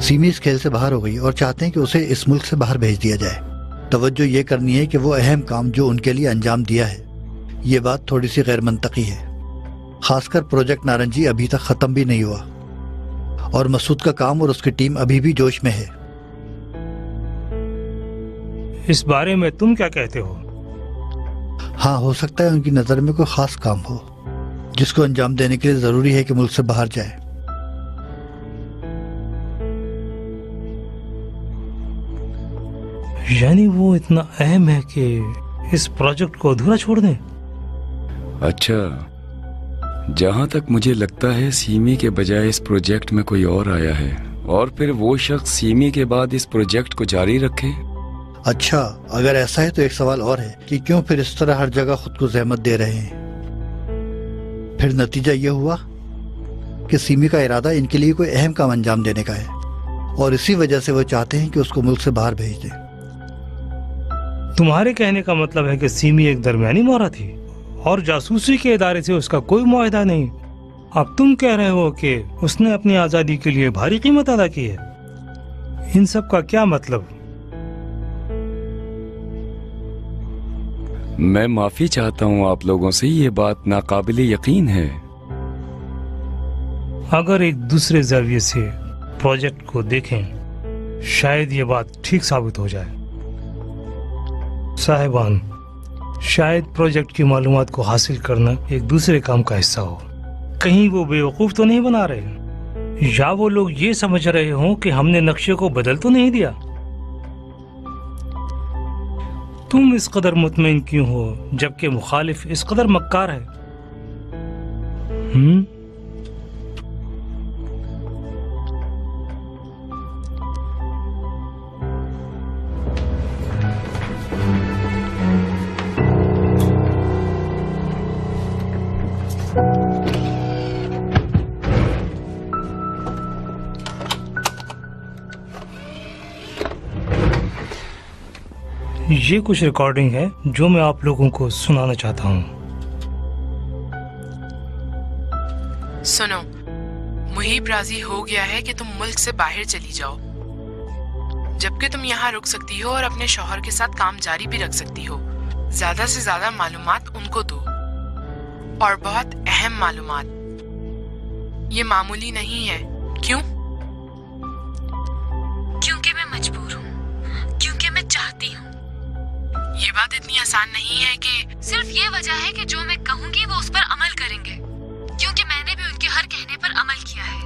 Semi इस खेल से बाहर हो गई और चाहते हैं कि उसे इस मुल्क से बाहर भेज दिया जाए। तवज्जो ये करनी है कि वो अहम काम जो उनके लिए अंजाम दिया है, ये बात थोड़ी सी गैर मंतकी है। खासकर प्रोजेक्ट नारंगी अभी तक खत्म भी नहीं हुआ और मसूद का काम और उसकी टीम अभी भी जोश में है। इस बारे में तुम क्या कहते हो? हाँ, हो सकता है उनकी नजर में कोई खास काम हो जिसको अंजाम देने के लिए जरूरी है कि मुल्क से बाहर जाए। यानी वो इतना अहम है कि इस प्रोजेक्ट को अधूरा छोड़ दें? अच्छा, जहां तक मुझे लगता है सीमी के बजाय इस प्रोजेक्ट में कोई और आया है और फिर वो शख्स सीमी के बाद इस प्रोजेक्ट को जारी रखे। अच्छा, अगर ऐसा है तो एक सवाल और है कि क्यों फिर इस तरह हर जगह खुद को जहमत दे रहे हैं? फिर नतीजा ये हुआ कि सीमी का इरादा इनके लिए कोई अहम काम अंजाम देने का है और इसी वजह से वो चाहते हैं कि उसको मुल्क से बाहर भेज दें। तुम्हारे कहने का मतलब है कि सीमी एक दरमियानी मोहरा थी और जासूसी के इदारे से उसका कोई मुआहदा नहीं। अब तुम कह रहे हो कि उसने अपनी आजादी के लिए भारी कीमत अदा की है। इन सब का क्या मतलब? मैं माफी चाहता हूँ आप लोगों से, ये बात नाकाबिले यकीन है। अगर एक दूसरे जरिए से प्रोजेक्ट को देखें, शायद ये बात ठीक साबित हो जाए। साहिबान, शायद प्रोजेक्ट की मालूमात को हासिल करना एक दूसरे काम का हिस्सा हो। कहीं वो बेवकूफ तो नहीं बना रहे, या वो लोग ये समझ रहे हों कि हमने नक्शे को बदल तो नहीं दिया। तुम इस कदर मुतमईन क्यों हो जबकि मुखालिफ इस कदर मक्कार है? ये कुछ रिकॉर्डिंग है जो मैं आप लोगों को सुनाना चाहता हूँ। सुनो, मुहीब राजी हो गया है कि तुम मुल्क से बाहर चली जाओ, जबकि तुम यहाँ रुक सकती हो और अपने शौहर के साथ काम जारी भी रख सकती हो। ज्यादा से ज्यादा मालूमात उनको दो, और बहुत अहम मालूमात। ये मामूली नहीं है। क्यों? क्योंकि मैं मजबूर हूँ, क्योंकि मैं चाहती हूँ। ये बात इतनी आसान नहीं है कि सिर्फ ये वजह है कि जो मैं कहूँगी वो उस पर अमल करेंगे, क्योंकि मैंने भी उनके हर कहने पर अमल किया है।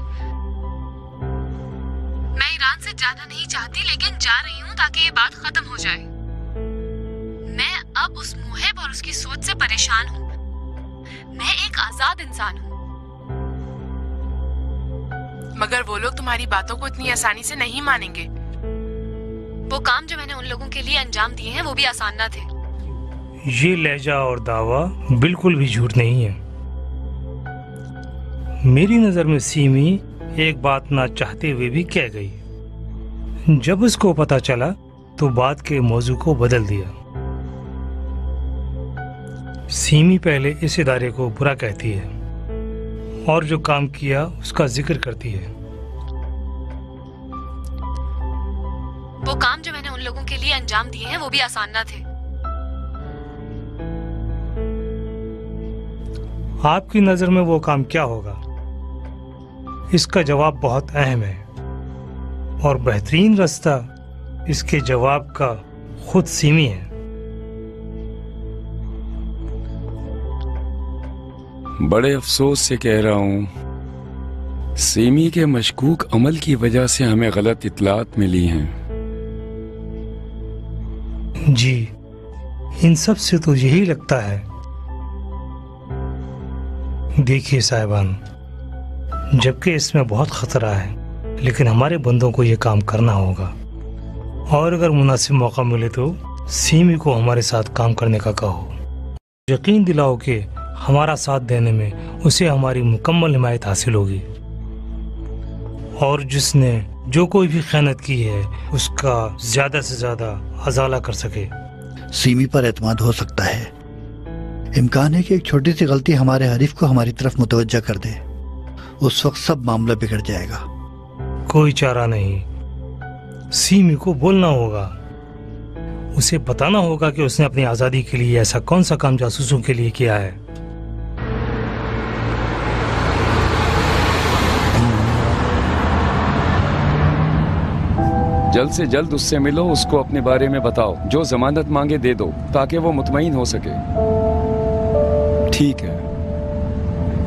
मैं ईरान से जाना नहीं चाहती, लेकिन जा रही हूँ ताकि ये बात खत्म हो जाए। मैं अब उस मुहिब और उसकी सोच से परेशान हूँ। मैं एक आजाद इंसान हूँ। मगर वो लोग तुम्हारी बातों को इतनी आसानी से नहीं मानेंगे। वो काम जो मैंने उन लोगों के लिए अंजाम दिए हैं वो भी आसान ना थे। ये लहजा और दावा बिल्कुल भी झूठ नहीं है। मेरी नजर में सीमी एक बात ना चाहते हुए भी कह गई। जब उसको पता चला तो बात के मौजू को बदल दिया। सीमी पहले इस इदारे को बुरा कहती है और जो काम किया उसका जिक्र करती है। वो काम जो मैंने उन लोगों के लिए अंजाम दिए हैं वो भी आसान ना थे। आपकी नजर में वो काम क्या होगा? इसका जवाब बहुत अहम है और बेहतरीन रास्ता इसके जवाब का खुद सीमी है। बड़े अफसोस से कह रहा हूँ, सीमी के मशकूक अमल की वजह से हमें गलत इत्तलात मिली हैं। जी, इन सब से तो यही लगता है। देखिए साहिबान, जबकि इसमें बहुत खतरा है, लेकिन हमारे बंदों को यह काम करना होगा और अगर मुनासिब मौका मिले तो सीमी को हमारे साथ काम करने का कहो। यकीन दिलाओ कि हमारा साथ देने में उसे हमारी मुकम्मल हिमायत हासिल होगी और जिसने जो कोई भी खयानत की है उसका ज्यादा से ज्यादा अजाला कर सके। सीमी पर एतमाद हो सकता है। इम्कान है कि एक छोटी सी गलती हमारे हरीफ को हमारी तरफ मुतवज्जा कर दे। उस वक्त सब मामला बिगड़ जाएगा। कोई चारा नहीं, सीमी को बोलना होगा, उसे बताना होगा कि उसने अपनी आजादी के लिए ऐसा कौन सा काम जासूसों के लिए किया है। जल्द से जल्द उससे मिलो, उसको अपने बारे में बताओ, जो जमानत मांगे दे दो ताकि वो मुतमईन हो सके। ठीक है,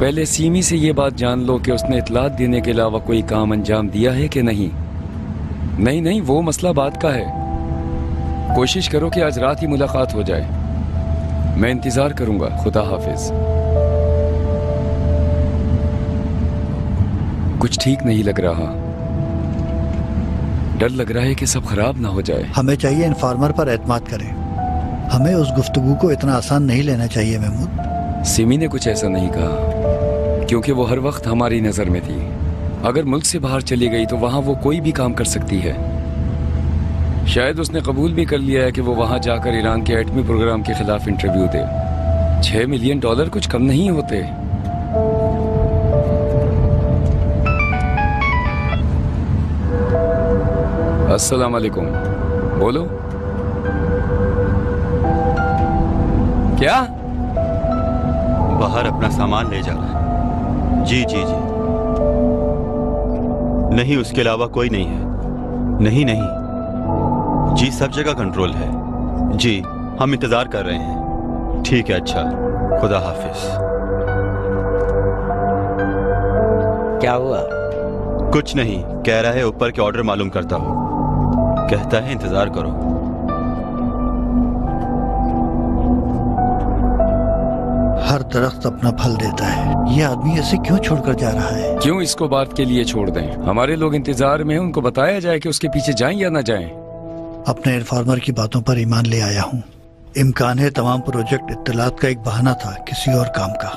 पहले सीमी से ये बात जान लो कि उसने इतलात देने के अलावा कोई काम अंजाम दिया है कि नहीं। नहीं नहीं, वो मसला बात का है। कोशिश करो कि आज रात ही मुलाकात हो जाए। मैं इंतजार करूंगा। खुदा हाफिज। कुछ ठीक नहीं लग रहा, डर लग रहा है कि सब खराब ना हो जाए। हमें चाहिए इन्फॉर्मर पर एतमाद करें। हमें उस गुफ्तगू को इतना आसान नहीं लेना चाहिए महमूद। सिमी ने कुछ ऐसा नहीं कहा, क्योंकि वो हर वक्त हमारी नजर में थी। अगर मुल्क से बाहर चली गई तो वहां वो कोई भी काम कर सकती है। शायद उसने कबूल भी कर लिया है कि वो वहां जाकर ईरान के एटमी प्रोग्राम के खिलाफ इंटरव्यू दे। $6 मिलियन कुछ कम नहीं होते। अस्सलाम वालेकुम। बोलो। क्या? बाहर अपना सामान ले जा रहा है। जी जी जी। नहीं, उसके अलावा कोई नहीं है। नहीं नहीं जी, सब जगह कंट्रोल है। जी, हम इंतजार कर रहे हैं। ठीक है, अच्छा, खुदा हाफिज। क्या हुआ? कुछ नहीं, कह रहा है ऊपर के ऑर्डर मालूम करता हूँ। कहता है इंतजार करो। हर दरख्त अपना फल देता है। ये आदमी ऐसे क्यों छोड़कर जा रहा है? क्यों इसको बात के लिए छोड़ दें? हमारे लोग इंतजार में हैं, उनको बताया जाए कि उसके पीछे जाएं या ना जाएं। अपने इन्फॉर्मर की बातों पर ईमान ले आया हूँ। इम्कान है तमाम प्रोजेक्ट इत्तलात का एक बहाना था किसी और काम का,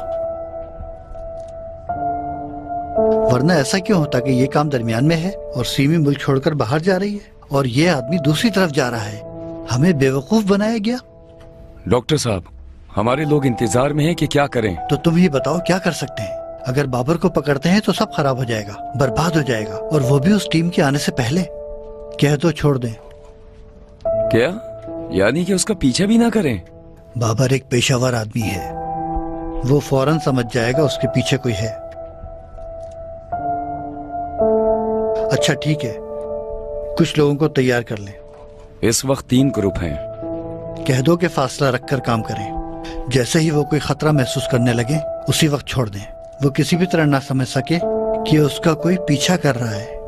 वरना ऐसा क्यों होता कि ये काम दरमियान में है और सीमी मुल्क छोड़कर बाहर जा रही है और ये आदमी दूसरी तरफ जा रहा है। हमें बेवकूफ बनाया गया। डॉक्टर साहब, हमारे लोग इंतजार में हैं कि क्या करें। तो तुम ही बताओ क्या कर सकते हैं। अगर बाबर को पकड़ते हैं तो सब खराब हो जाएगा, बर्बाद हो जाएगा, और वो भी उस टीम के आने से पहले। कह दो छोड़ दें। क्या? यानी कि उसका पीछा भी ना करें? बाबर एक पेशावर आदमी है, वो फौरन समझ जाएगा उसके पीछे कोई है। अच्छा ठीक है, कुछ लोगों को तैयार कर लें। इस वक्त 3 ग्रुप हैं। कह दो कि फासला रखकर काम करें। जैसे ही वो कोई खतरा महसूस करने लगे उसी वक्त छोड़ दें। वो किसी भी तरह ना समझ सके कि उसका कोई पीछा कर रहा है।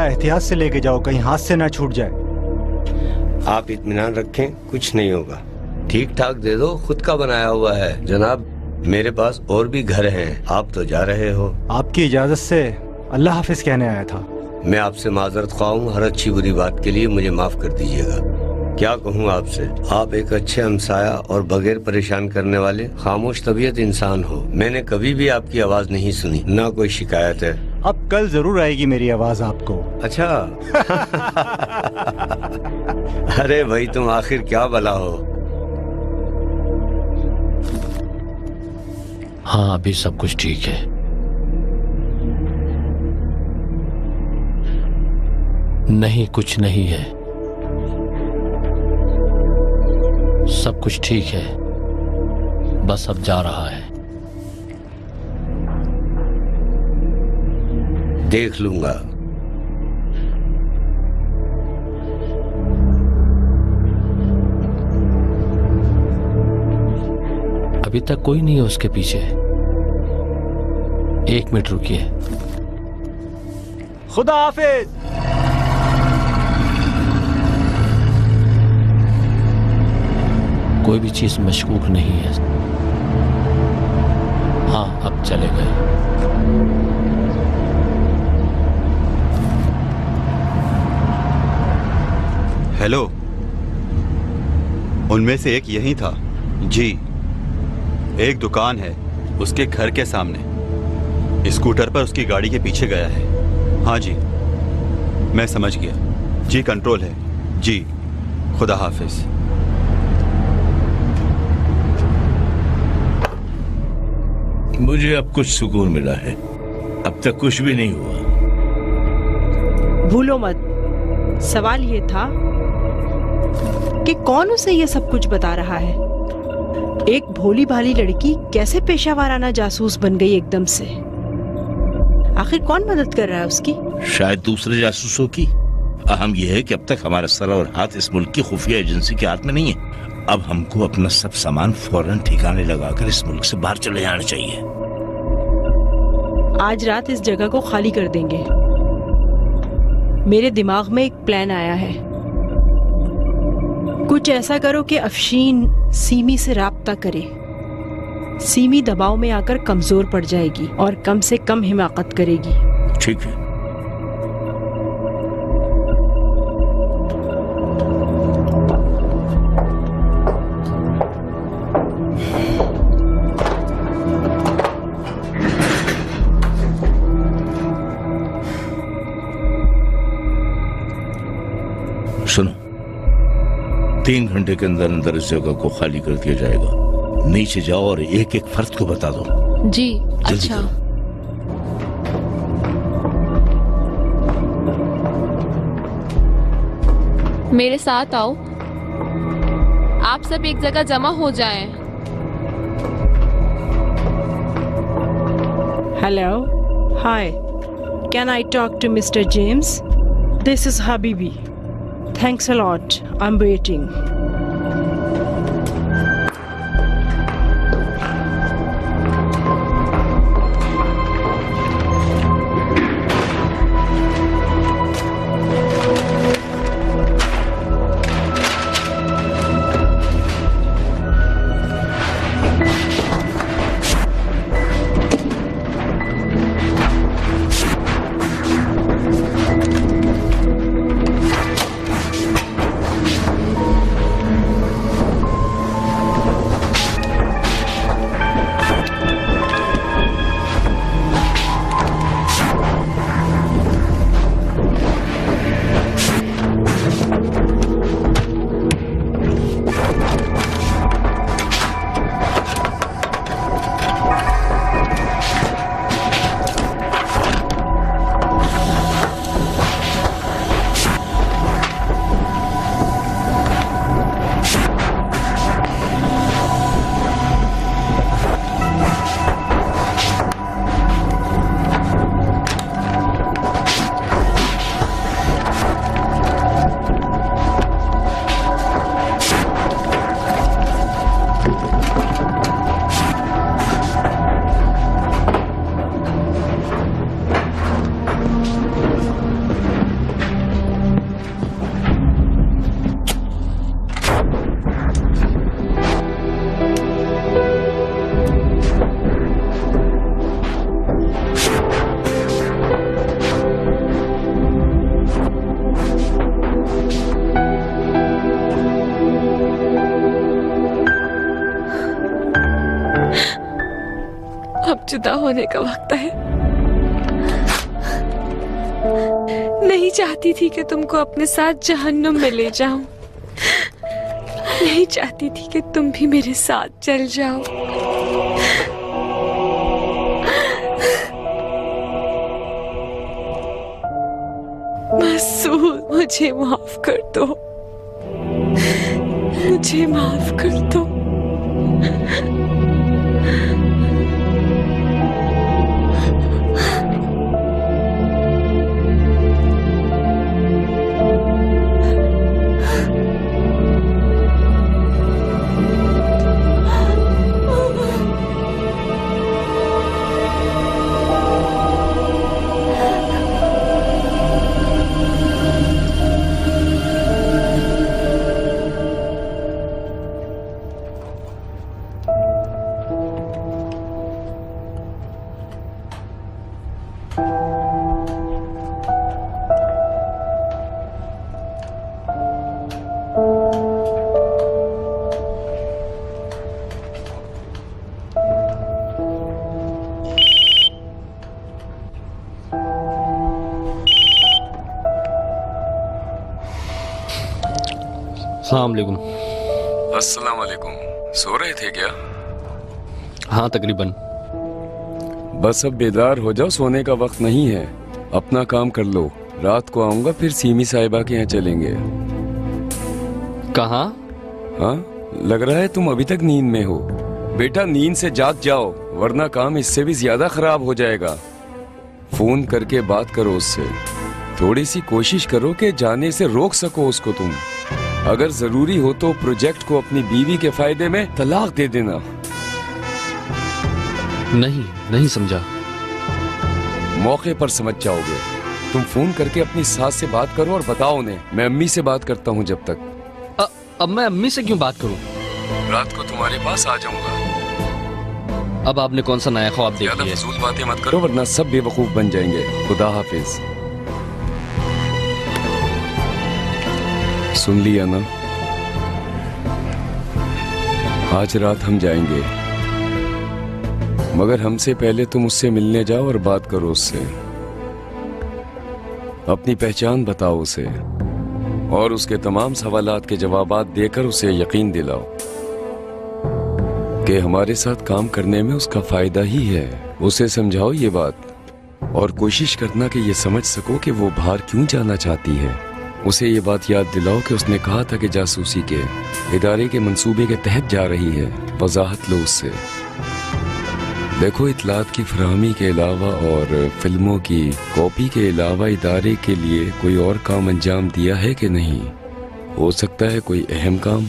एहतियात से लेके जाओ, कहीं हाथ से ना छूट जाए। आप इत्मीनान रखें, कुछ नहीं होगा। ठीक ठाक दे दो, खुद का बनाया हुआ है जनाब। मेरे पास और भी घर हैं, आप तो जा रहे हो। आपकी इजाजत से अल्लाह हाफिज कहने आया था। मैं आपसे माजरत ख्वाह हूँ, हर अच्छी बुरी बात के लिए मुझे माफ कर दीजिएगा। क्या कहूँ आपसे, आप एक अच्छे हमसाया और बगैर परेशान करने वाले खामोश तबीयत इंसान हो। मैंने कभी भी आपकी आवाज नहीं सुनी, ना कोई शिकायत है। अब कल जरूर आएगी मेरी आवाज आपको। अच्छा अरे भाई, तुम आखिर क्या भला हो। हाँ, अभी सब कुछ ठीक है। नहीं, कुछ नहीं है, सब कुछ ठीक है, बस अब जा रहा है। देख लूंगा। अभी तक कोई नहीं है उसके पीछे। 1 मिनट रुकिए। खुदा हाफिज। कोई भी चीज मशकूक नहीं है। हाँ, अब चले गए। हेलो, उनमें से एक यही था। जी, एक दुकान है उसके घर के सामने। स्कूटर पर उसकी गाड़ी के पीछे गया है। हाँ जी, मैं समझ गया। जी कंट्रोल है। जी, खुदा हाफिज। मुझे अब कुछ सुकून मिला है। अब तक कुछ भी नहीं हुआ। भूलो मत, सवाल ये था कि कौन उसे ये सब कुछ बता रहा है। एक भोली भाली लड़की कैसे पेशा वाराना जासूस बन गई एकदम से? आखिर कौन मदद कर रहा है उसकी? शायद दूसरे जासूसों की। अहम यह है कि अब तक हमारा सर और हाथ इस मुल्क की खुफिया एजेंसी के हाथ में नहीं है। अब हमको अपना सब सामान फौरन ठिकाने लगाकर इस मुल्क से बाहर चले जाना चाहिए। आज रात इस जगह को खाली कर देंगे। मेरे दिमाग में एक प्लान आया है। कुछ ऐसा करो कि अफशीन सीमी से राब्ता करे। सीमी दबाव में आकर कमजोर पड़ जाएगी और कम से कम हिमाकत करेगी। ठीक है। सुनो, 3 घंटे के अंदर अंदर इस जगह को खाली कर दिया जाएगा। नीचे जाओ और एक एक फर्द को बता दो। जी अच्छा। मेरे साथ आओ। आप सब एक जगह जमा हो जाएं। Hello, hi, can I talk to mister James? This is Habibi. Thanks a lot. I'm waiting. जुदा होने का वक्त है। नहीं चाहती थी कि तुमको अपने साथ जहन्नुम में ले जाऊं। नहीं चाहती थी कि तुम भी मेरे साथ चल जाओ। मसूद, मुझे माफ कर दो। मुझे माफ कर दो। अस्सलाम वालेकुम। अस्सलाम वालेकुम। सो रहे थे क्या? हाँ तकरीबन। बस अब बेदार हो जाओ, सोने का वक्त नहीं है। अपना काम कर लो, रात को आऊंगा, फिर सीमी साहिबा के यहाँ चलेंगे। कहाँ? हाँ, लग रहा है तुम अभी तक नींद में हो। बेटा नींद से जाग जाओ, वरना काम इससे भी ज्यादा खराब हो जाएगा। फोन करके बात करो उससे, थोड़ी सी कोशिश करो कि जाने से रोक सको उसको तुम। अगर जरूरी हो तो प्रोजेक्ट को अपनी बीवी के फायदे में तलाक दे देना। नहीं समझा। मौके पर समझ जाओगे। तुम फोन करके अपनी सास से बात करो और बताओ उन्हें। मैं अम्मी से बात करता हूँ जब तक। अब मैं अम्मी से क्यों बात करूँ? रात को तुम्हारे पास आ जाऊंगा। अब आपने कौन सा नया ख्वाब देख लिया? फजूल बातें मत करो वरना सब बेवकूफ बन जाएंगे। खुदा हाफिज। सुन लिया ना, आज रात हम जाएंगे, मगर हमसे पहले तुम उससे मिलने जाओ और बात करो उससे। अपनी पहचान बताओ उसे और उसके तमाम सवालात के जवाबात देकर उसे यकीन दिलाओ कि हमारे साथ काम करने में उसका फायदा ही है। उसे समझाओ ये बात और कोशिश करना कि ये समझ सको कि वो बाहर क्यों जाना चाहती है। उसे ये बात याद दिलाओ कि उसने कहा था कि जासूसी के इदारे के मंसूबे के तहत जा रही है। वजाहत लो उससे। देखो, इतलात की फराहमी के अलावा और फिल्मों की कॉपी के अलावा इदारे के लिए कोई और काम अंजाम दिया है कि नहीं? हो सकता है कोई अहम काम।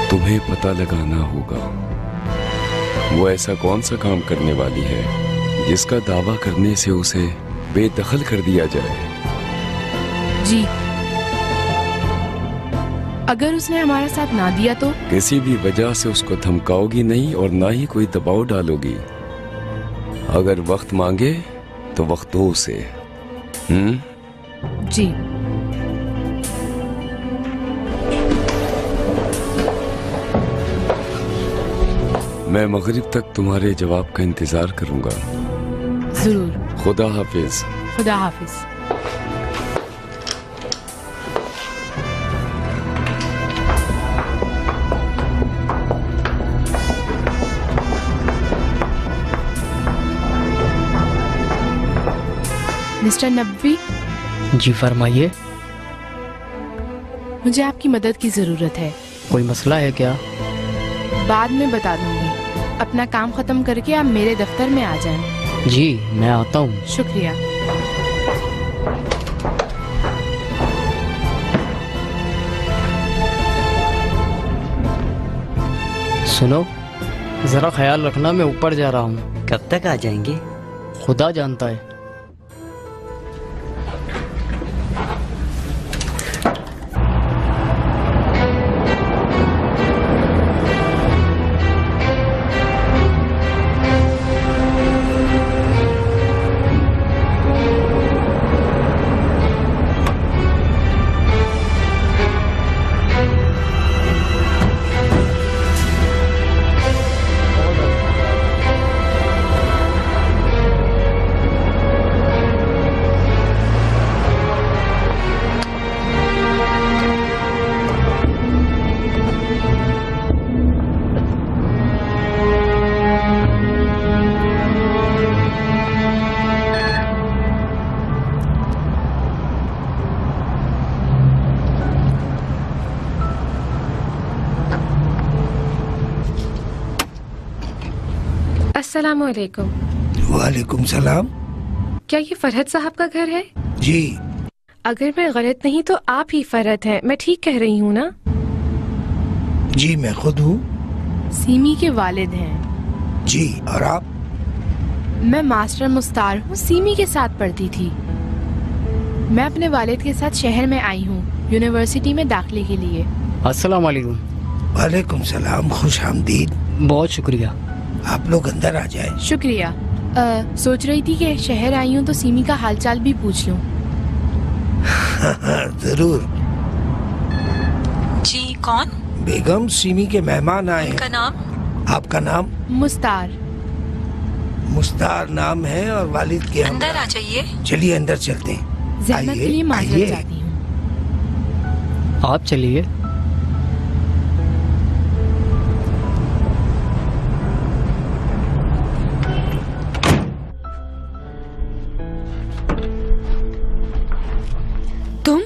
तुम्हें पता लगाना होगा वो ऐसा कौन सा काम करने वाली है जिसका दावा करने से उसे बेदखल कर दिया जाए। जी, अगर उसने हमारा साथ ना दिया तो? किसी भी वजह से उसको धमकाओगी नहीं और ना ही कोई दबाव डालोगी। अगर वक्त मांगे तो वक्त दो उसे। जी। मैं मगरिब तक तुम्हारे जवाब का इंतजार करूंगा। जरूर। खुदा हाफिज। खुदा हाफिज। मिस्टर नबवी। जी फरमाइए। मुझे आपकी मदद की जरूरत है। कोई मसला है क्या? बाद में बता दूंगी। अपना काम खत्म करके आप मेरे दफ्तर में आ जाएं। जी मैं आता हूँ। शुक्रिया। सुनो, जरा ख्याल रखना, मैं ऊपर जा रहा हूँ। कब तक आ जाएंगे? खुदा जानता है। अस्सलामुअलैकुम। वालेकुम सलाम। क्या ये फरहत साहब का घर है? जी। अगर मैं गलत नहीं तो आप ही फरहत हैं, मैं ठीक कह रही हूँ ना? जी मैं खुद हूँ। सीमी के वालिद हैं। जी, और आप? मैं मास्टर मुस्तार हूँ, सीमी के साथ पढ़ती थी। मैं अपने वालिद के साथ शहर में आई हूँ यूनिवर्सिटी में दाखिले के लिए। अस्सलाम वालेकुम। वालेकुम सलाम, खुश आमदीद। बहुत शुक्रिया। आप लोग अंदर आ जाएं। शुक्रिया। सोच रही थी कि शहर आई हूँ तो सीमी का हालचाल भी पूछ लूँ। जरूर। जी कौन? बेगम, सीमी के मेहमान आए हैं। उनका नाम? आपका नाम? मुस्तार। मुस्तार नाम है और वालिद के अंदर आ जाइए। चलिए अंदर चलते हैं। ज़हमत के लिए माजरत चाहती हूँ। आप चलिए। तुम?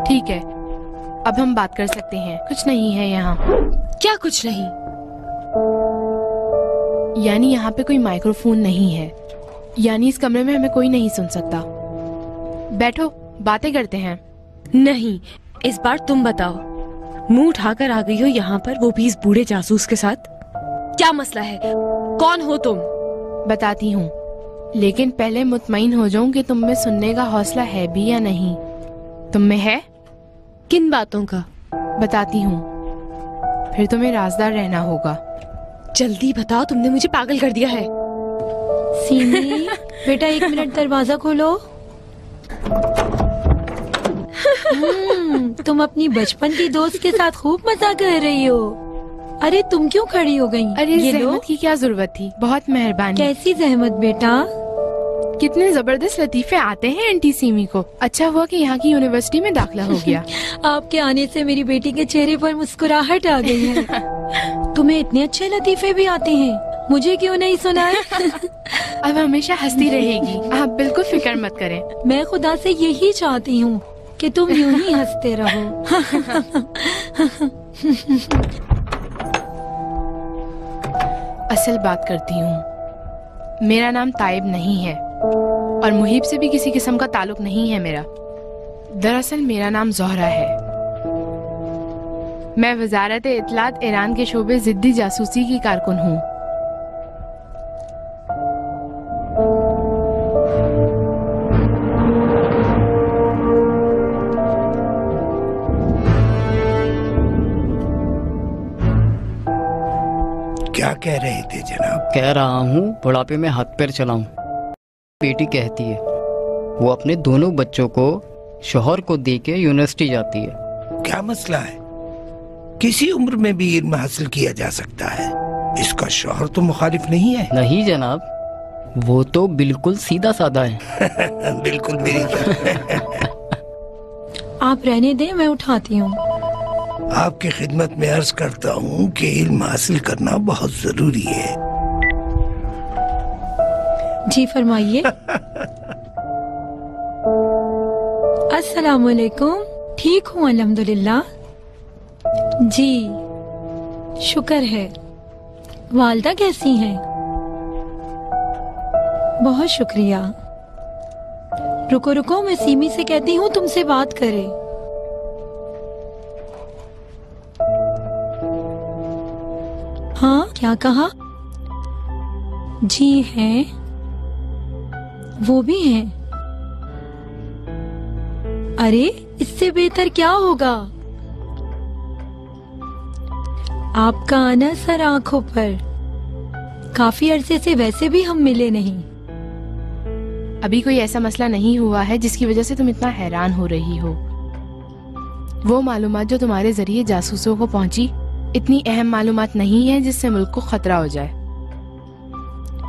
ठीक है, अब हम बात कर सकते हैं। कुछ नहीं है यहाँ। क्या कुछ नहीं? यानी यहाँ पे कोई माइक्रोफोन नहीं है, यानी इस कमरे में हमें कोई नहीं सुन सकता। बैठो, बातें करते हैं। नहीं, इस बार तुम बताओ। मुंह उठाकर आ गई हो यहाँ पर, वो भी इस बूढ़े जासूस के साथ। क्या मसला है? कौन हो तुम? बताती हूँ, लेकिन पहले मुतमईन हो जाऊं कि तुम में सुनने का हौसला है भी या नहीं। तुम में है? किन बातों का? बताती हूँ, फिर तुम्हें राजदार रहना होगा। जल्दी बताओ, तुमने मुझे पागल कर दिया है। सीमी बेटा, 1 मिनट दरवाजा खोलो। तुम अपनी बचपन की दोस्त के साथ खूब मजा कर रही हो। अरे तुम क्यों खड़ी हो गई? अरे जहमत की क्या जरूरत थी, बहुत मेहरबानी। कैसी जहमत बेटा? कितने जबरदस्त लतीफे आते हैं आंटी सीमी को। अच्छा हुआ कि यहाँ की यूनिवर्सिटी में दाखिला हो गया। आपके आने से मेरी बेटी के चेहरे पर मुस्कुराहट आ गई है। तुम्हें इतने अच्छे लतीफे भी आते हैं, मुझे क्यों नहीं सुनाए? अब हमेशा हंसती रहेगी, आप बिल्कुल फिक्र मत करें। मैं खुदा से यही चाहती हूँ कि तुम यूं ही हंसते रहो। असल बात करती हूँ, मेरा नाम ताइब नहीं है और मुहीब से भी किसी किस्म का ताल्लुक नहीं है मेरा। दरअसल मेरा नाम ज़ोहरा है। मैं वजारत इत्तलात ईरान के शोबे जिद्दी जासूसी की कारकुन हूँ। क्या कह रहे थे जनाब? कह रहा हूँ बुढ़ापे में हाथ पैर चलाऊं। बेटी कहती है वो अपने दोनों बच्चों को शोहर को दे के यूनिवर्सिटी जाती है। क्या मसला है? किसी उम्र में भी इल्म हासिल किया जा सकता है। इसका शोहर तो मुखालिफ नहीं है। नहीं जनाब, वो तो बिल्कुल सीधा साधा है। बिल्कुल मेरी आप रहने दें, मैं उठाती हूँ। आपकी खिदमत में अर्ज करता हूँ कि इल्म हासिल करना बहुत जरूरी है। जी फरमाइए। अस्सलाम वालेकुम। ठीक हूँ अल्हम्दुलिल्लाह। जी शुक्र है। वालदा कैसी हैं? बहुत शुक्रिया। रुको रुको, मैं सीमी से कहती हूँ तुमसे बात करे। हाँ क्या कहा? जी हैं, वो भी हैं। अरे इससे बेहतर क्या होगा? आपका आना सर आंखों पर। काफी अरसे से वैसे भी हम मिले नहीं। अभी कोई ऐसा मसला नहीं हुआ है जिसकी वजह से तुम इतना हैरान हो रही हो। वो मालूमात जो तुम्हारे जरिए जासूसों को पहुंची इतनी अहम मालूमात नहीं है जिससे मुल्क को खतरा हो जाए।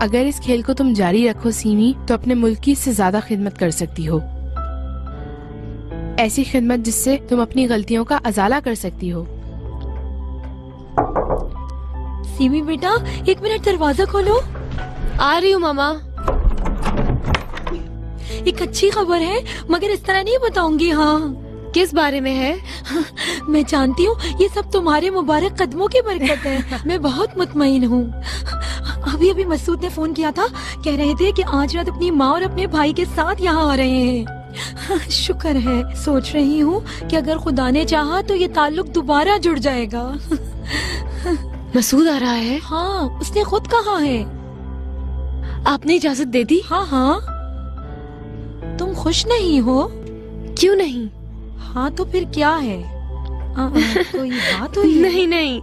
अगर इस खेल को तुम जारी रखो सीमी, तो अपने मुल्क की इससे ज्यादा खिदमत कर सकती हो। ऐसी खिदमत जिससे तुम अपनी गलतियों का अजाला कर सकती हो। सीमी बेटा, 1 मिनट दरवाजा खोलो। आ रही हूँ मामा। एक अच्छी खबर है, मगर इस तरह नहीं बताऊंगी। हाँ किस बारे में है? मैं जानती हूँ ये सब तुम्हारे मुबारक कदमों की बरकत है। मैं बहुत मुतमईन हूँ। अभी अभी मसूद ने फोन किया था, कह रहे थे कि आज रात अपनी माँ और अपने भाई के साथ यहाँ आ रहे हैं। शुक्र है। सोच रही हूँ कि अगर खुदा ने चाहा तो ये ताल्लुक दोबारा जुड़ जाएगा। मसूद आ रहा है? हाँ, उसने खुद कहा है। आपने इजाजत दे दी? हाँ हाँ। तुम खुश नहीं हो? क्यों नहीं? हाँ तो फिर क्या है? कोई बात हुई? नहीं नहीं,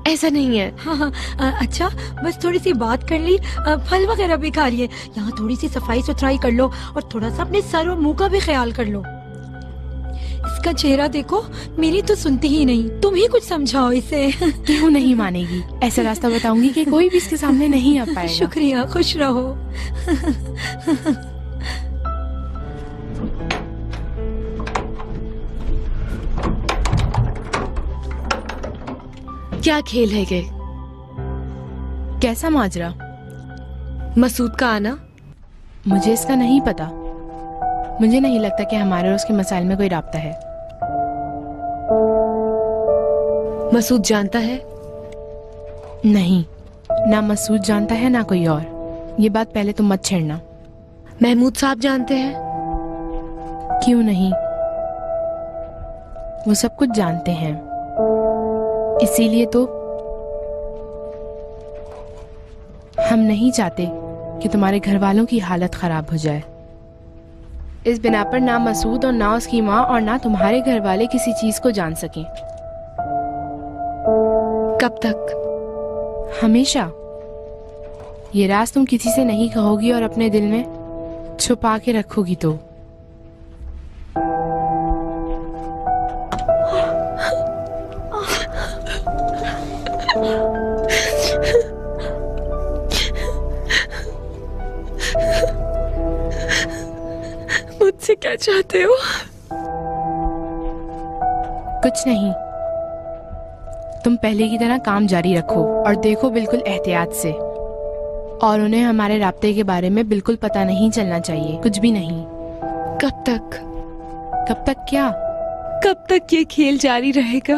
ऐसा नहीं है। हाँ, अच्छा बस थोड़ी सी बात कर ली, फल वगैरह भी खा लिए, यहाँ थोड़ी सी सफाई सुथराई कर लो और थोड़ा सा अपने सर और मुंह का भी ख्याल कर लो। इसका चेहरा देखो, मेरी तो सुनती ही नहीं, तुम ही कुछ समझाओ इसे। क्यों नहीं मानेगी? ऐसा रास्ता बताऊंगी कि कोई भी इसके सामने नहीं आ पाएगा। शुक्रिया, खुश रहो। क्या खेल है ये? कैसा माजरा? मसूद का आना? मुझे इसका नहीं पता। मुझे नहीं लगता कि हमारे और उसके मसाइल में कोई राब्ता है। मसूद जानता है? नहीं, ना मसूद जानता है ना कोई और। ये बात पहले तुम मत छेड़ना। महमूद साहब जानते हैं? क्यों नहीं, वो सब कुछ जानते हैं। इसीलिए तो हम नहीं चाहते कि तुम्हारे घर वालों की हालत खराब हो जाए। इस बिना पर ना मसूद और ना उसकी माँ और ना तुम्हारे घर वाले किसी चीज को जान सकें। कब तक? हमेशा। ये राज तुम किसी से नहीं कहोगी और अपने दिल में छुपा के रखोगी तो। मुझसे क्या चाहते हो? कुछ नहीं, तुम पहले की तरह काम जारी रखो और देखो बिल्कुल एहतियात से। और उन्हें हमारे राब्ते के बारे में बिल्कुल पता नहीं चलना चाहिए, कुछ भी नहीं। कब तक? कब तक क्या? कब तक ये खेल जारी रहेगा?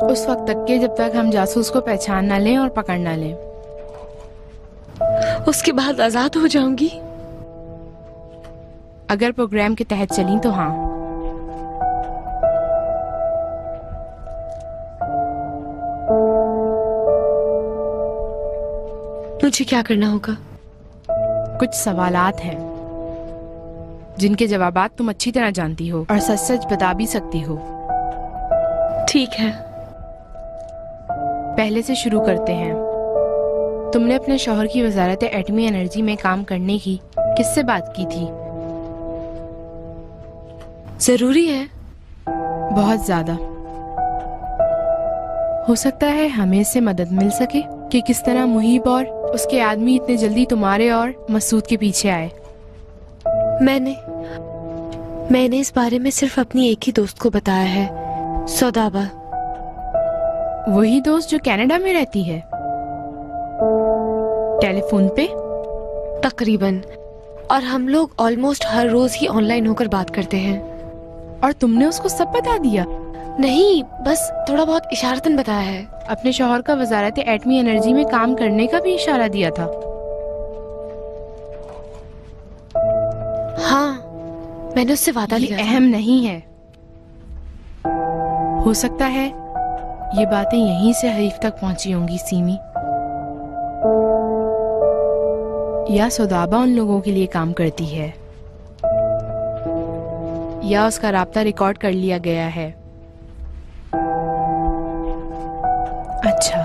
उस वक्त तक के जब तक हम जासूस को पहचान ना लें और पकड़ ना लें। उसके बाद आजाद हो जाऊंगी। अगर प्रोग्राम के तहत चली तो हाँ। मुझे क्या करना होगा? कुछ सवालात हैं जिनके जवाबात तुम अच्छी तरह जानती हो और सच सच बता भी सकती हो। ठीक है, पहले से शुरू करते हैं। तुमने अपने शौहर की वजारत एटमी एनर्जी में काम करने की किससे बात की थी? जरूरी है? बहुत ज्यादा। हो सकता है हमें इससे मदद मिल सके कि किस तरह मुहीब और उसके आदमी इतने जल्दी तुम्हारे और मसूद के पीछे आए। मैंने इस बारे में सिर्फ अपनी एक ही दोस्त को बताया है, सौदाबा। वही दोस्त जो कनाडा में रहती है? टेलीफोन पे? तकरीबन। और हम लोग ऑलमोस्ट हर रोज ही ऑनलाइन होकर बात करते हैं। और तुमने उसको सब बता दिया? नहीं, बस थोड़ा बहुत इशारतन बताया है। अपने शौहर का वजारत एटमी एनर्जी में काम करने का भी इशारा दिया था। हाँ, मैंने उससे वादा लिया था। अहम नहीं है। हो सकता है ये बातें यहीं से हरीफ तक पहुंची होंगी सीमी, या सौदाबा उन लोगों के लिए काम करती है, या उसका राब्ता रिकॉर्ड कर लिया गया है। अच्छा,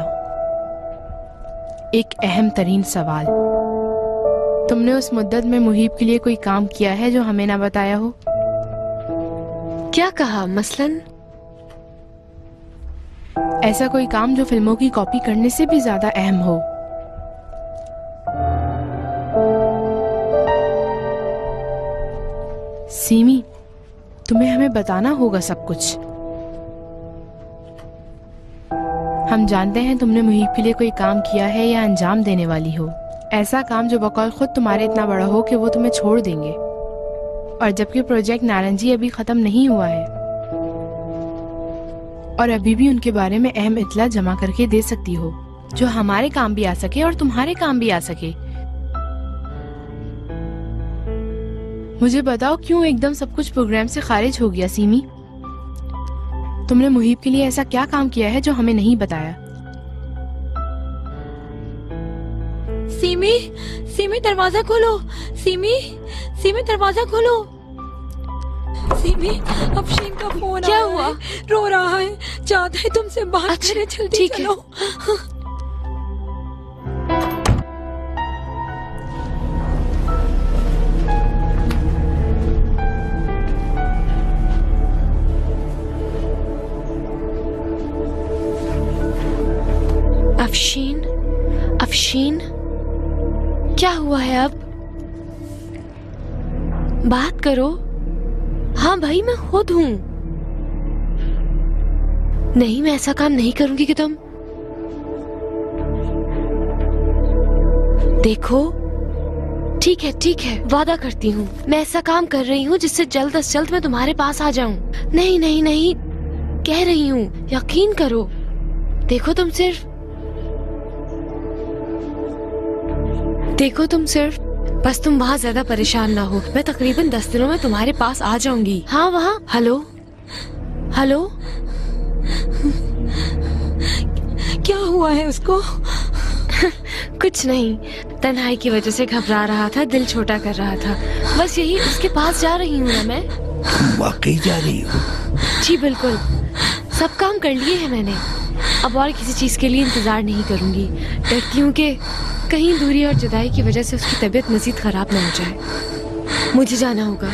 एक अहम तरीन सवाल। तुमने उस मुद्दत में मुहीब के लिए कोई काम किया है जो हमें ना बताया हो? क्या कहा मसलन? ऐसा कोई काम जो फिल्मों की कॉपी करने से भी ज्यादा अहम हो। सीमी, तुम्हें हमें बताना होगा सब कुछ। हम जानते हैं तुमने मुहीब के लिए कोई काम किया है या अंजाम देने वाली हो, ऐसा काम जो बकौल खुद तुम्हारे इतना बड़ा हो कि वो तुम्हें छोड़ देंगे। और जबकि प्रोजेक्ट नारंगी अभी खत्म नहीं हुआ है और अभी भी उनके बारे में अहम इत्तला जमा करके दे सकती हो जो हमारे काम भी आ सके और तुम्हारे काम भी आ सके। मुझे बताओ क्यों एकदम सब कुछ प्रोग्राम से खारिज हो गया सीमी? तुमने मुहीब के लिए ऐसा क्या काम किया है जो हमें नहीं बताया? सीमी, सीमी दरवाजा खोलो। सीमी, सीमी दरवाजा खोलो। सीमी, अफशीन का फोन क्या आया हुआ? है, रो रहा है, चाहता है तुमसे बात करे। जल्दी ठीक है। चलो। अफशीन, अफशीन, क्या हुआ है अब? बात करो। हाँ भाई, मैं खुद हूँ। नहीं, मैं ऐसा काम नहीं करूंगी कि तुम देखो। ठीक है, वादा करती हूँ मैं ऐसा काम कर रही हूँ जिससे जल्द से जल्द मैं तुम्हारे पास आ जाऊँ। नहीं नहीं नहीं, कह रही हूँ, यकीन करो। देखो तुम सिर्फ बस तुम वहाँ ज्यादा परेशान ना हो। मैं तकरीबन 10 दिनों में तुम्हारे पास आ जाऊंगी। हाँ वहाँ। हेलो हेलो, क्या हुआ है उसको? कुछ नहीं, तन्हाई की वजह से घबरा रहा था, दिल छोटा कर रहा था, बस यही। उसके पास जा रही हूँ ना मैं। वाकई जा रही हो? जी बिल्कुल, सब काम कर लिए हैं मैंने। अब और किसी चीज के लिए इंतजार नहीं करूंगी। डरती हूँ कि कहीं दूरी और जुदाई की वजह से उसकी तबीयत मजीद खराब न हो जाए। मुझे जाना होगा।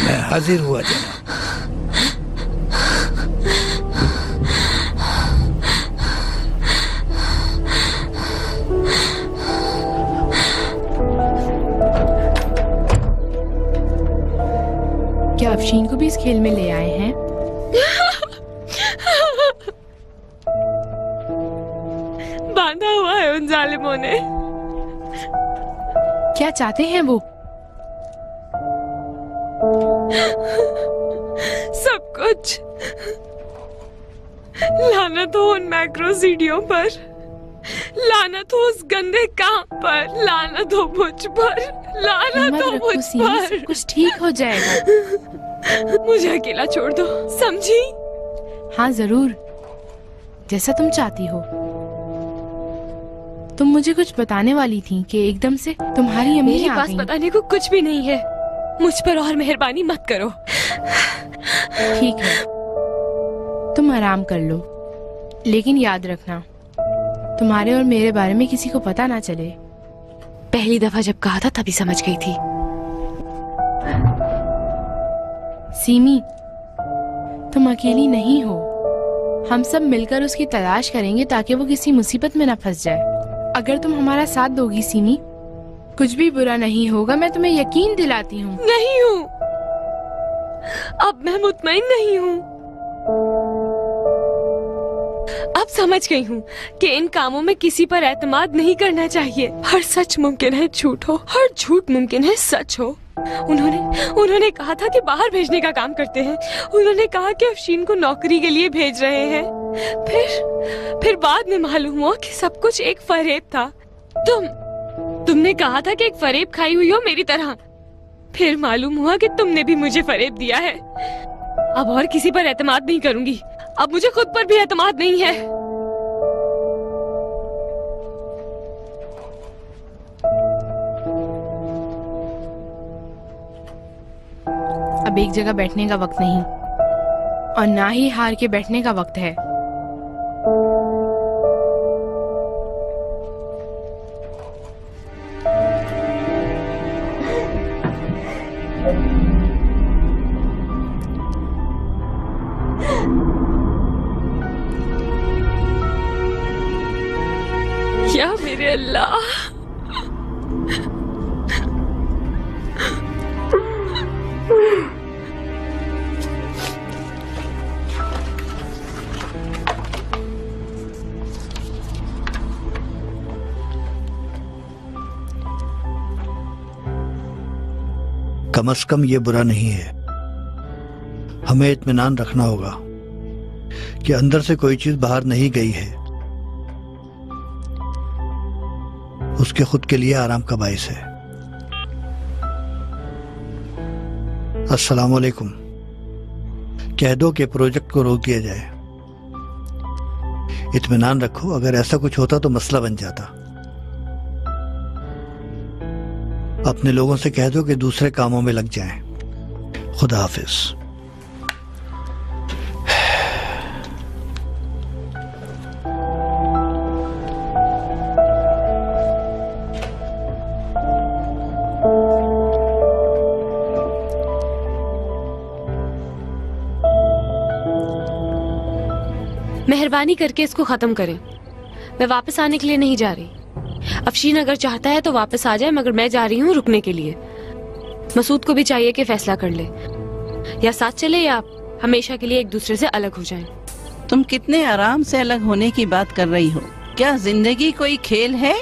मैं हाजिर हुआ जनाब। क्या अफशीन को भी इस खेल में ले आए हैं? बांधा हुआ है उन जालिमों ने। क्या चाहते हैं वो? सब कुछ। लानत हो उन मैक्रो सीढ़ियों पर, लानत हो उस गंदे काम पर, लानत हो मुझ पर, लानत हो मुझ पर। सब कुछ ठीक हो जाएगा। मुझे अकेला छोड़ दो, समझी? हाँ जरूर, जैसा तुम चाहती हो। तुम मुझे कुछ बताने वाली थी कि एकदम से तुम्हारी अम्मी मेरे आ पास गईं। बताने को कुछ भी नहीं है। मुझ पर और मेहरबानी मत करो। ठीक है, तुम आराम कर लो, लेकिन याद रखना तुम्हारे और मेरे बारे में किसी को पता ना चले। पहली दफा जब कहा था तभी समझ गई थी। सीमी, तुम अकेली नहीं हो। हम सब मिलकर उसकी तलाश करेंगे ताकि वो किसी मुसीबत में ना फंस जाए। अगर तुम हमारा साथ दोगी सीमी, कुछ भी बुरा नहीं होगा, मैं तुम्हें यकीन दिलाती हूँ। नहीं हूँ, अब मैं मुतमईन नहीं हूँ। अब समझ गई हूँ कि इन कामों में किसी पर एतमाद नहीं करना चाहिए। हर सच मुमकिन है झूठ हो, हर झूठ मुमकिन है सच हो। उन्होंने कहा था कि बाहर भेजने का काम करते हैं। उन्होंने कहा कि अफशीन को नौकरी के लिए भेज रहे हैं। फिर बाद में मालूम हुआ कि सब कुछ एक फरेब था। तुमने कहा था कि एक फरेब खाई हुई हो मेरी तरह। फिर मालूम हुआ कि तुमने भी मुझे फरेब दिया है। अब और किसी पर एतमाद नहीं करूंगी। अब मुझे खुद पर भी एतमाद नहीं है। अब एक जगह बैठने का वक्त नहीं, और ना ही हार के बैठने का वक्त है। या मेरे अल्लाह, कम से कम ये बुरा नहीं है। हमें इत्मीनान रखना होगा कि अंदर से कोई चीज बाहर नहीं गई है। उसके खुद के लिए आराम का बाइस है। अस्सलाम वालेकुम। कह दो कि प्रोजेक्ट को रोक दिया जाए। इत्मीनान रखो, अगर ऐसा कुछ होता तो मसला बन जाता। अपने लोगों से कह दो कि दूसरे कामों में लग जाएं। खुदा हाफिज। मेहरबानी करके इसको खत्म करें। मैं वापस आने के लिए नहीं जा रही। अफशीन अगर चाहता है तो वापस आ जाए, मगर मैं जा रही हूँ रुकने के लिए। मसूद को भी चाहिए कि फैसला कर ले, या साथ चले या हमेशा के लिए एक दूसरे से अलग हो जाएं। तुम कितने आराम से अलग होने की बात कर रही हो। क्या जिंदगी कोई खेल है?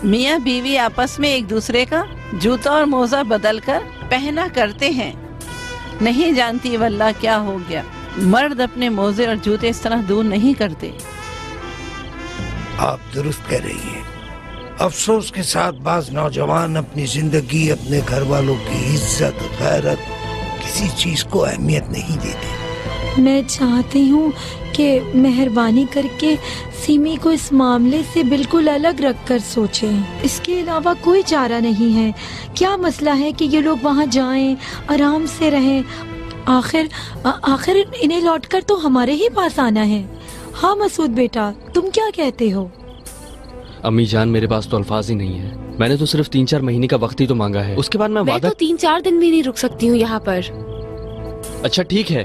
मियाँ बीवी आपस में एक दूसरे का जूता और मोजा बदल कर पहना करते हैं। नहीं जानती वल्लाह क्या हो गया, मर्द अपने मोजे और जूते इस तरह दूर नहीं करते। आप दुरुस्त कह रही हैं। अफसोस के साथ बाज नौजवान अपनी जिंदगी, अपने घर वालों की इज्जत, गैरत, किसी चीज को अहमियत नहीं देते। मैं चाहती हूँ कि मेहरबानी करके सीमी को इस मामले से बिल्कुल अलग रखकर सोचें। इसके अलावा कोई चारा नहीं है। क्या मसला है कि ये लोग वहाँ जाएं, आराम से रहें। आखिर इन्हें लौटकर तो हमारे ही पास आना है। हाँ मसूद बेटा, तुम क्या कहते हो? अम्मी जान, मेरे पास तो अल्फाज ही नहीं है। मैंने तो सिर्फ 3-4 महीने का वक्त ही तो मांगा है। उसके बाद मैं तो 3-4 दिन भी नहीं रुक सकती हूँ यहाँ पर। अच्छा ठीक है,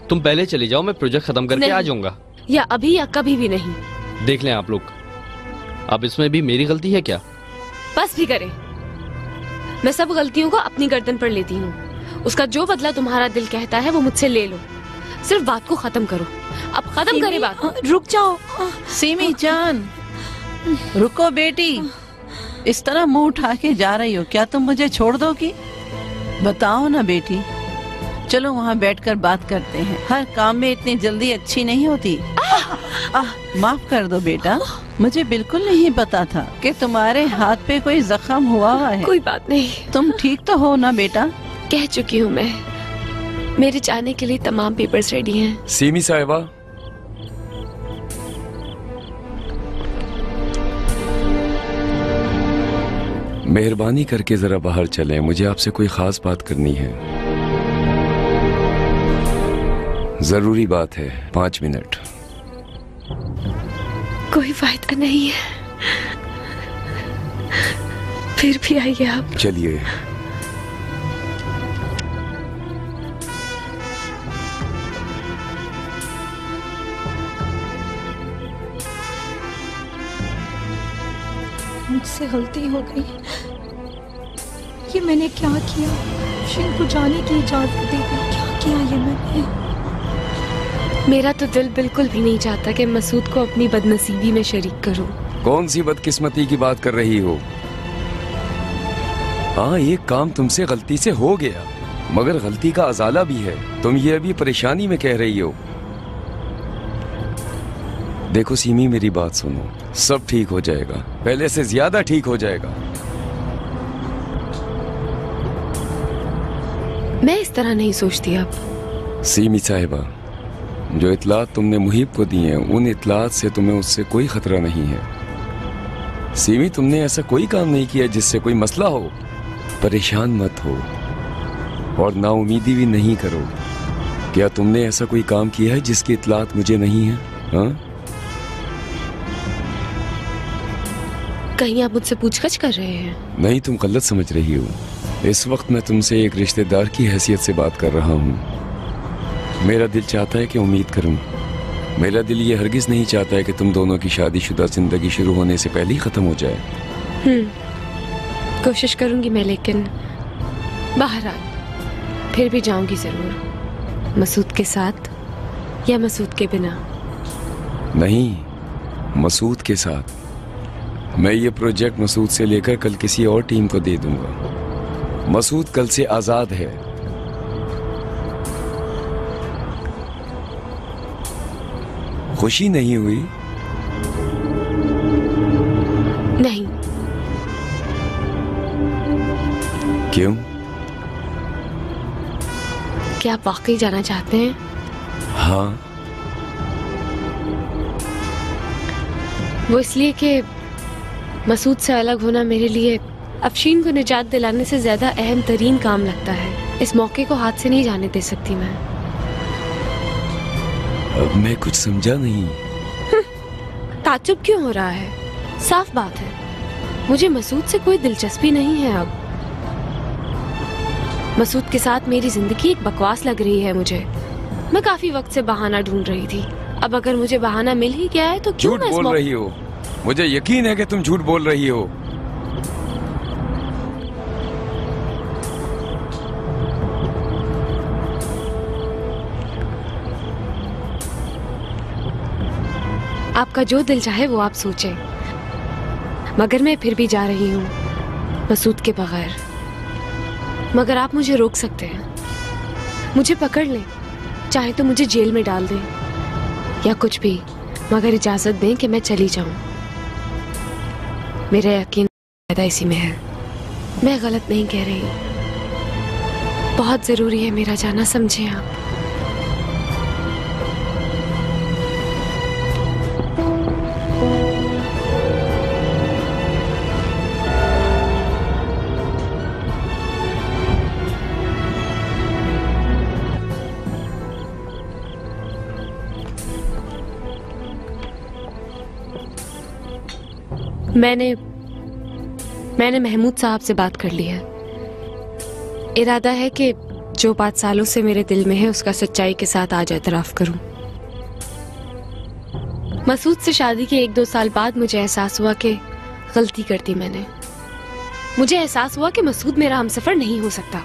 तुम पहले चले जाओ, मैं प्रोजेक्ट खत्म करके आ जाऊंगा। या अभी या कभी भी नहीं। देख लें आप लोग, अब इसमें भी मेरी गलती है क्या? बस भी करें, मैं सब गलतियों को अपनी गर्दन पर लेती हूँ। उसका जो बदला तुम्हारा दिल कहता है वो मुझसे ले लो। सिर्फ बात को खत्म करो। अब खत्म करे बात। रुक जाओ सीमी जान, रुको बेटी। इस तरह मुंह उठा के जा रही हो, क्या तुम मुझे छोड़ दोगी? बताओ ना बेटी। चलो वहाँ बैठकर बात करते हैं। हर काम में इतनी जल्दी अच्छी नहीं होती। माफ कर दो बेटा, मुझे बिल्कुल नहीं पता था कि तुम्हारे हाथ पे कोई जख्म हुआ है। कोई बात नहीं। तुम ठीक तो हो ना बेटा? कह चुकी हूँ मैं। मेरे जाने के लिए तमाम पेपर्स रेडी हैं। सीमी साहिबा, मेहरबानी करके जरा बाहर चलें, मुझे आपसे कोई खास बात करनी है। जरूरी बात है, 5 मिनट। कोई फायदा नहीं है, फिर भी आइए आप। चलिए। मुझसे गलती हो गई। ये मैंने क्या किया? शिन को जाने की इजाजत दे दी। क्या किया ये मैंने? मेरा तो दिल बिल्कुल भी नहीं चाहता कि मसूद को अपनी बदनसीबी में शरीक करूं। कौन सी बदकिस्मती की बात कर रही हो? हाँ, एक काम तुमसे गलती से हो गया, मगर गलती का अजाला भी है। तुम ये अभी परेशानी में कह रही हो। देखो सीमी, मेरी बात सुनो, सब ठीक हो जाएगा, पहले से ज्यादा ठीक हो जाएगा। मैं इस तरह नहीं सोचती अब। सीमी साहिबा, जो इतलात तुमने मुहिब को दी हैं, उन इतलात से तुम्हें उससे कोई खतरा नहीं है। सीमी, तुमने ऐसा कोई काम नहीं किया जिससे कोई मसला हो। परेशान मत हो और नाउमीदी भी नहीं करो। क्या तुमने ऐसा कोई काम किया है जिसकी इतलात मुझे नहीं है? हाँ? कहीं आप मुझसे पूछताछ कर रहे हैं? नहीं, तुम गलत समझ रही हो। इस वक्त मैं तुमसे एक रिश्तेदार की हैसियत से बात कर रहा हूँ। मेरा दिल चाहता है कि उम्मीद करूँ। मेरा दिल ये हरगिज नहीं चाहता है कि तुम दोनों की शादीशुदा जिंदगी शुरू होने से पहले ही खत्म हो जाए। कोशिश करूंगी मैं, लेकिन बहरहाल फिर भी जाऊंगी जरूर। मसूद के साथ या मसूद के बिना? नहीं, मसूद के साथ। मैं ये प्रोजेक्ट मसूद से लेकर कल किसी और टीम को दे दूंगा। मसूद कल से आजाद है। खुशी नहीं हुई? नहीं। क्यों? क्या आप वाकई जाना चाहते हैं? हाँ। वो इसलिए कि मसूद से अलग होना मेरे लिए अफशीन को निजात दिलाने से ज्यादा अहम तरीन काम लगता है। इस मौके को हाथ से नहीं जाने दे सकती मैं। अब मैं कुछ समझा नहीं। ताज्जुब क्यों हो रहा है? साफ बात है, मुझे मसूद से कोई दिलचस्पी नहीं है अब। मसूद के साथ मेरी जिंदगी एक बकवास लग रही है मुझे। मैं काफी वक्त से बहाना ढूंढ रही थी। अब अगर मुझे बहाना मिल ही गया है तो क्यों झूठ बोल रही हो? मुझे यकीन है कि तुम झूठ बोल रही हो। आपका जो दिल चाहे वो आप सोचें, मगर मैं फिर भी जा रही हूँ मसूद के बगैर। मगर आप मुझे रोक सकते हैं, मुझे पकड़ लें, चाहे तो मुझे जेल में डाल दें या कुछ भी, मगर इजाजत दें कि मैं चली जाऊं। मेरा यकीन पैदा इसी में है। मैं गलत नहीं कह रही। बहुत जरूरी है मेरा जाना, समझे आप? मैंने महमूद साहब से बात कर ली है। इरादा है कि जो बात सालों से मेरे दिल में है उसका सच्चाई के साथ आज एतराफ करूं। मसूद से शादी के 1-2 साल बाद मुझे एहसास हुआ कि गलती कर दी मैंने। मुझे एहसास हुआ कि मसूद मेरा हमसफर नहीं हो सकता।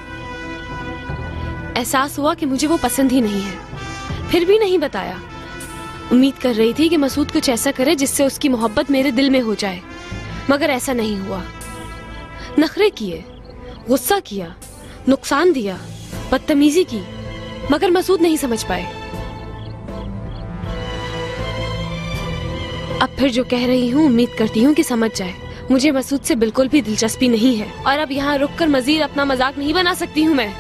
एहसास हुआ कि मुझे वो पसंद ही नहीं है। फिर भी नहीं बताया। उम्मीद कर रही थी कि मसूद कुछ ऐसा करे जिससे उसकी मोहब्बत मेरे दिल में हो जाए, मगर ऐसा नहीं हुआ। नखरे किए, गुस्सा किया, नुकसान दिया, बदतमीजी की, मगर मसूद नहीं समझ पाए। अब फिर जो कह रही हूँ उम्मीद करती हूँ कि समझ जाए। मुझे मसूद से बिल्कुल भी दिलचस्पी नहीं है और अब यहाँ रुककर मजीद अपना मजाक नहीं बना सकती हूँ मैं।